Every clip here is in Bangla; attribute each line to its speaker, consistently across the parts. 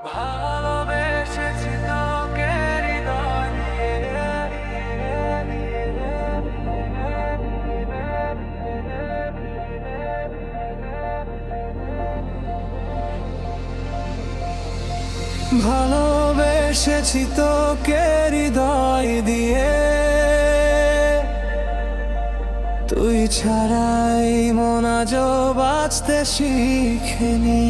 Speaker 1: ভালোবেসেছি তোকে হৃদয় দিয়ে। ভালোবেসেছি তোকে হৃদয় দিয়ে, তুই ছাড়াই মন আজও বাঁচতে শিখেনি।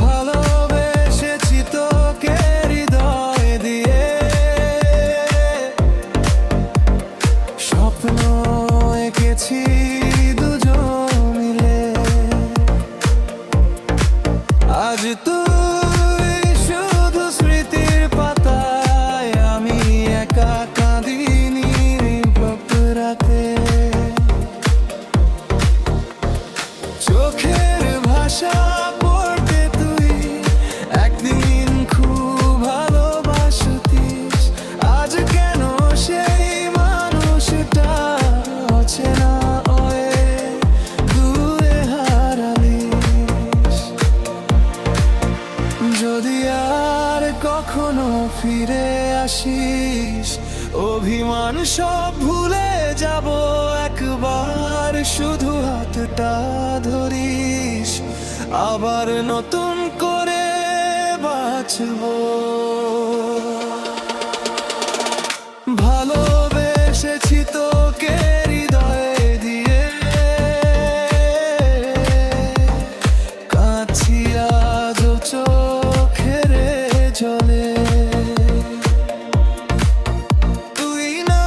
Speaker 1: ভালোবেসেছি তোকে হৃদয় দিয়ে, স্বপ্ন এঁকেছি দুজন মিলে। আজ তুই শুধু স্মৃতির পাতায়, আমি একা কাঁদিনি রাতে। চোখের ভাষা পড়তে তুই একদিন খুব ভালোবাসতিস, আজ কেন সেই মানুষটা অচেনা হয়ে দূরে হারালিস। যদি আর কখনো ফিরে আসিস, অভিমান সব ভুলে যাব একবার, শুধু হাতটা ধরিস, আবার নতুন করে বাঁচবো। ভালোবেসেছি তোকে হৃদয় দিয়ে, কাঁদছি আজও চোখের জলে। তুই না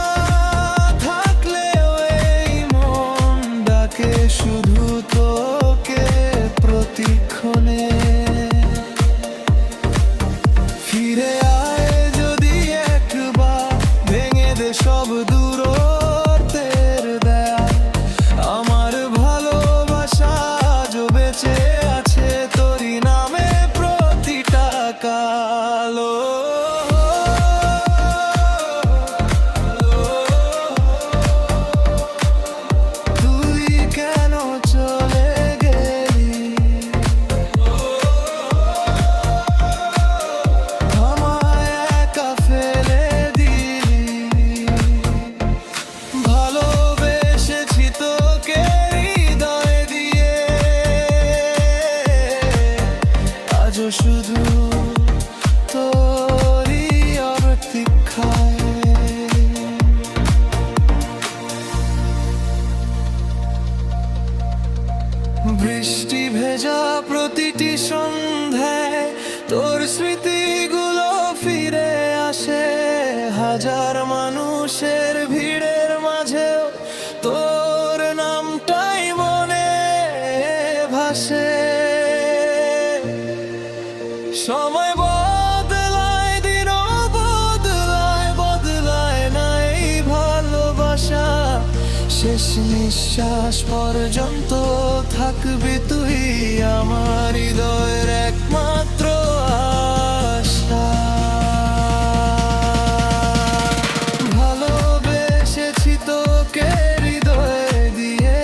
Speaker 1: থাকলেও এই মন ডাকে শুধু তোকে প্রতিক্ষণে। ফিরে আয় যদি একবার, ভেঙে দে সব দূরত্বের দেয়াল। আমার ভালোবাসা আজও বেঁচে আছে তোরই নামে প্রতিটা কালো। তুই কেন চলে গেলি, আমায় একা ফেলে দিলি। ভালোবেসেছি তোকে হৃদয় দিয়ে, আজও শুধু তোরই অপ্রতীক্ষায়। বৃষ্টি ভেজা প্রতিটি সন্ধ্যায় তোর স্মৃতিগুলো ফিরে আসে, হাজার মানুষের ভিড়ের মাঝেও তোর নামটাই মনে ভাসে। সময় বদলায়, দিনও বদলায়, বদলায় না এই ভালোবাসা। শেষ নিঃশ্বাস পর্যন্ত থাকবি তুই আমার হৃদয়ের একমাত্র আশা। ভালোবেসেছি তোকে হৃদয় দিয়ে,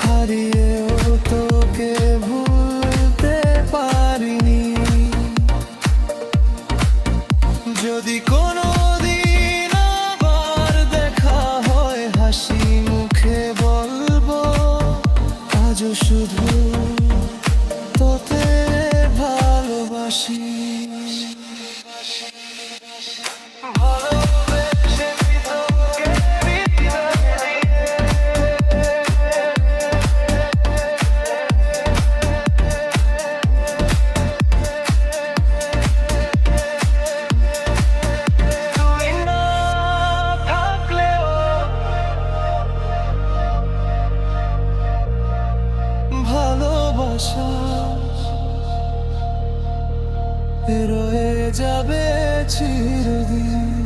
Speaker 1: হারিয়েও তোকে ভুলতে পারিনি। যদি কোনো দিন আবার দেখা হয়, হাসি মুখে বলবো আজও শুধু তোকে ভালোবাসি। ভালোবেসেছি তোকে হৃদয় দিয়ে, তুই না থাকলেও ভালোবাসা রয়ে যাবে চিরদিন।